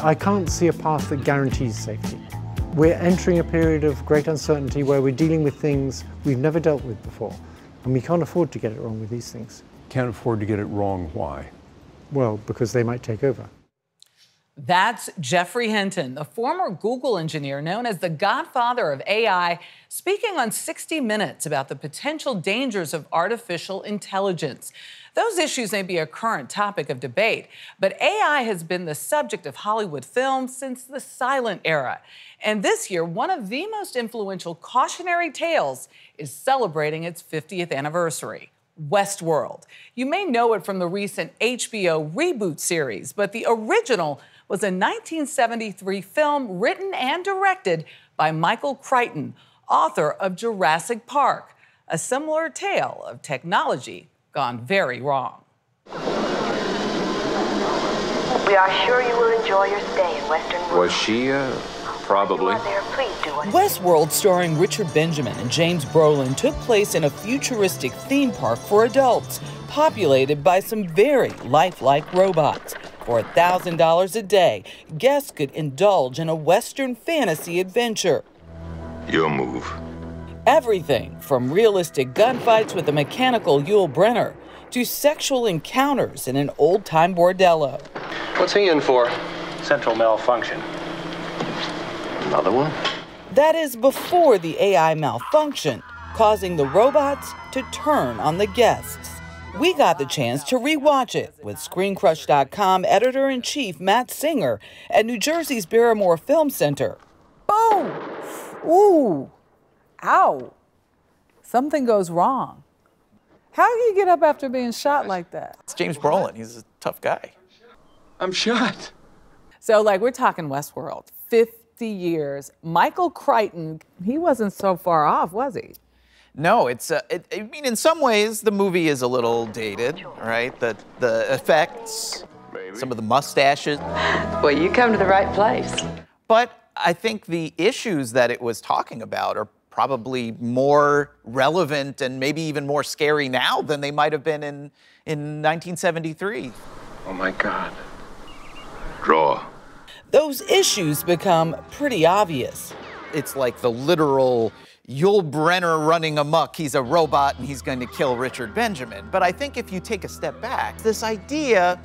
I can't see a path that guarantees safety. We're entering a period of great uncertainty where we're dealing with things we've never dealt with before, and we can't afford to get it wrong with these things. Can't afford to get it wrong, why? Well, because they might take over. That's Geoffrey Hinton, the former Google engineer known as the godfather of AI, speaking on 60 Minutes about the potential dangers of artificial intelligence. Those issues may be a current topic of debate, but AI has been the subject of Hollywood films since the silent era. And this year, one of the most influential cautionary tales is celebrating its 50th anniversary. Westworld. You may know it from the recent HBO reboot series, but the original was a 1973 film written and directed by Michael Crichton, author of Jurassic Park, a similar tale of technology gone very wrong. We are sure you will enjoy your stay in Western World. Was she, probably? Westworld, starring Richard Benjamin and James Brolin, took place in a futuristic theme park for adults, populated by some very lifelike robots. For $1,000 a day, guests could indulge in a Western fantasy adventure. Your move. Everything from realistic gunfights with a mechanical Yul Brynner to sexual encounters in an old-time bordello. What's he in for? Central malfunction. Another one? That is before the AI malfunctioned, causing the robots to turn on the guests. We got the chance to rewatch it with ScreenCrush.com editor-in-chief Matt Singer at New Jersey's Barrymore Film Center. Boom! Ooh! Ow! Something goes wrong. How do you get up after being shot like that? It's James Brolin. He's a tough guy. I'm shot. So, like, we're talking Westworld. 50 years. Michael Crichton, he wasn't so far off, was he? No, I mean, in some ways, the movie is a little dated, right? The effects, some of the mustaches. Well, you come to the right place. But I think the issues that it was talking about are probably more relevant and maybe even more scary now than they might have been in 1973. Oh, my God. Draw. Those issues become pretty obvious. It's like the literal Yul Brynner running amok. He's a robot and he's going to kill Richard Benjamin. But I think if you take a step back, this idea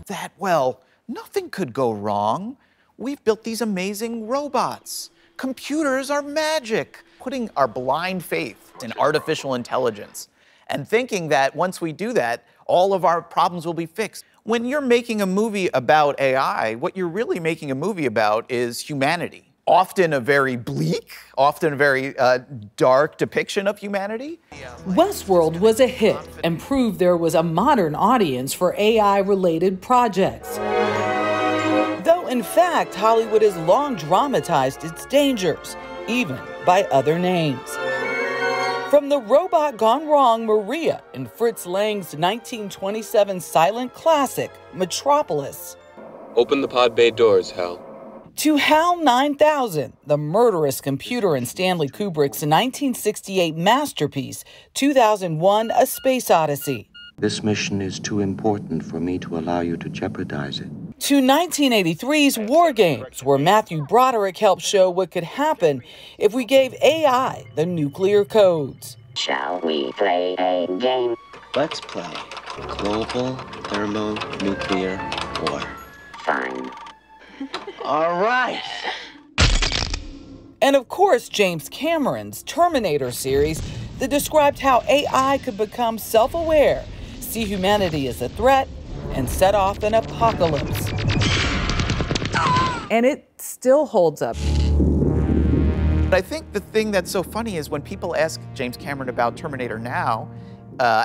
that, well, nothing could go wrong. We've built these amazing robots. Computers are magic. Putting our blind faith in artificial intelligence and thinking that once we do that, all of our problems will be fixed. When you're making a movie about AI, what you're really making a movie about is humanity. Often a very bleak, often a very dark depiction of humanity. Westworld was a hit and proved there was a modern audience for AI-related projects. Though, in fact, Hollywood has long dramatized its dangers, even by other names. From the robot gone wrong Maria in Fritz Lang's 1927 silent classic, Metropolis. Open the pod bay doors, Hal. To HAL 9000, the murderous computer in Stanley Kubrick's 1968 masterpiece, 2001: A Space Odyssey. This mission is too important for me to allow you to jeopardize it. To 1983's War Games, where Matthew Broderick helped show what could happen if we gave AI the nuclear codes. Shall we play a game? Let's play global thermonuclear war. Fine. All right. And of course, James Cameron's Terminator series that described how AI could become self-aware, see humanity as a threat, and set off an apocalypse. And it still holds up. But I think the thing that's so funny is when people ask James Cameron about Terminator now,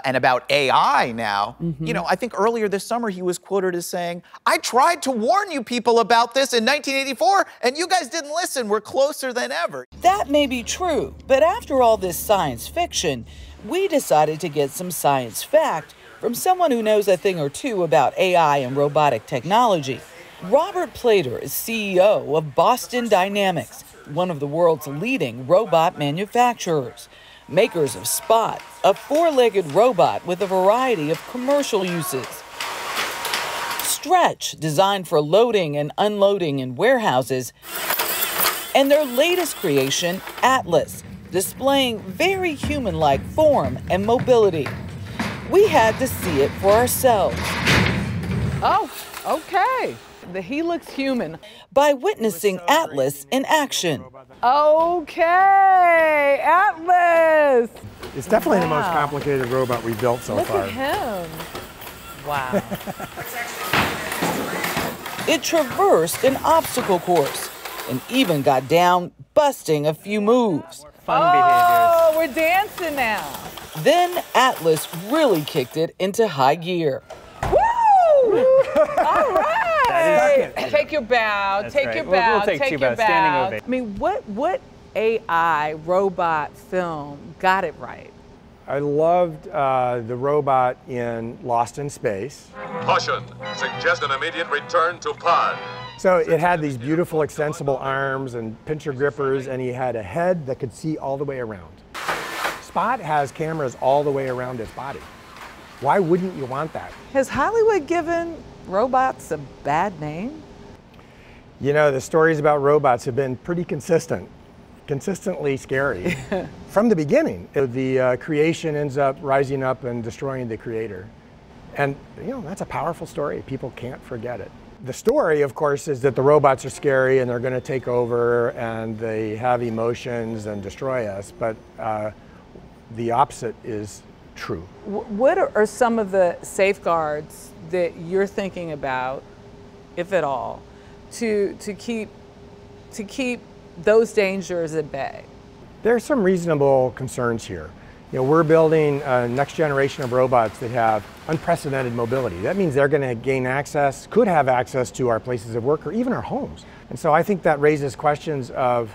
and about AI now, you know, I think earlier this summer he was quoted as saying, I tried to warn you people about this in 1984, and you guys didn't listen. We're closer than ever. That may be true, but after all this science fiction, we decided to get some science fact from someone who knows a thing or two about AI and robotic technology. Robert Plater is CEO of Boston Dynamics, one of the world's leading robot manufacturers. Makers of Spot, a four-legged robot with a variety of commercial uses. Stretch, designed for loading and unloading in warehouses, and their latest creation, Atlas, displaying very human-like form and mobility. We had to see it for ourselves. Oh, okay. He looks human. By witnessing Atlas in action. Okay, Atlas. It's definitely the most complicated robot we've built so far. Look at him. Wow. It traversed an obstacle course and even got down, busting a few moves. Fun behaviors. We're dancing now. Then Atlas really kicked it into high gear. Woo! All right. Take your bow. That's take right. your bow. We'll take take two your bows. bow. Standing ovation. I mean, what AI robot film got it right? I loved the robot in Lost in Space. Caution, suggest an immediate return to pod. So it had these beautiful extensible arms and pincher grippers, and he had a head that could see all the way around. Spot has cameras all the way around its body. Why wouldn't you want that? Has Hollywood given robots a bad name? You know, the stories about robots have been pretty consistently scary. From the beginning, the creation ends up rising up and destroying the creator. And, you know, that's a powerful story. People can't forget it. The story, of course, is that the robots are scary and they're going to take over and they have emotions and destroy us, but the opposite is true. What are some of the safeguards that you're thinking about, if at all, to keep those dangers at bay? There are some reasonable concerns here. You know, we're building a next generation of robots that have unprecedented mobility. That means they're going to gain access, could have access to our places of work or even our homes. And so I think that raises questions of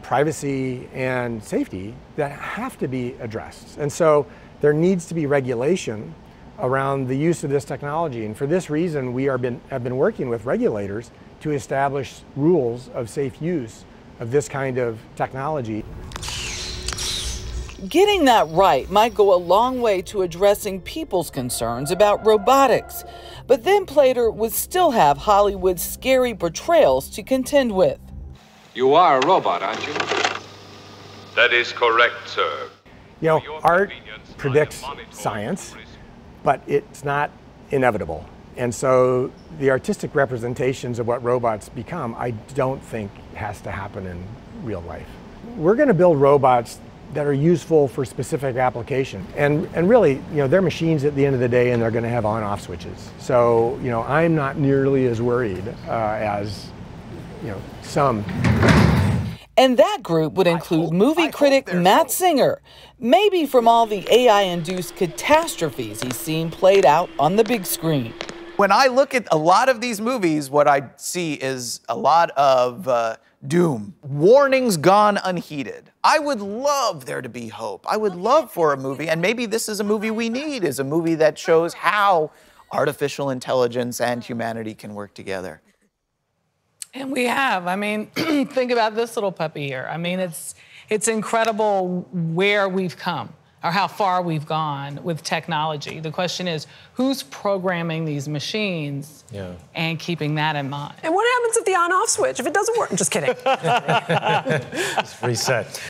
privacy and safety that have to be addressed. And so there needs to be regulation around the use of this technology. And for this reason, we have been working with regulators to establish rules of safe use of this kind of technology. Getting that right might go a long way to addressing people's concerns about robotics. But then Plater would still have Hollywood's scary portrayals to contend with. You are a robot, aren't you? That is correct, sir. You know, art predicts science, but it's not inevitable. And so the artistic representations of what robots become, I don't think has to happen in real life. We're going to build robots that are useful for specific application. And really, you know, they're machines at the end of the day and they're going to have on-off switches. So, you know, I'm not nearly as worried as, you know, some. And that group would include movie critic Matt Singer, maybe from all the AI-induced catastrophes he's seen played out on the big screen. When I look at a lot of these movies, what I see is a lot of doom. Warnings gone unheeded. I would love there to be hope. I would love for a movie, and maybe this is a movie we need, is a movie that shows how artificial intelligence and humanity can work together. And we have. I mean, think about this little puppy here. I mean, it's incredible where we've come or how far we've gone with technology. The question is, who's programming these machines and keeping that in mind? And what happens at the on-off switch if it doesn't work? I'm just kidding. Just reset.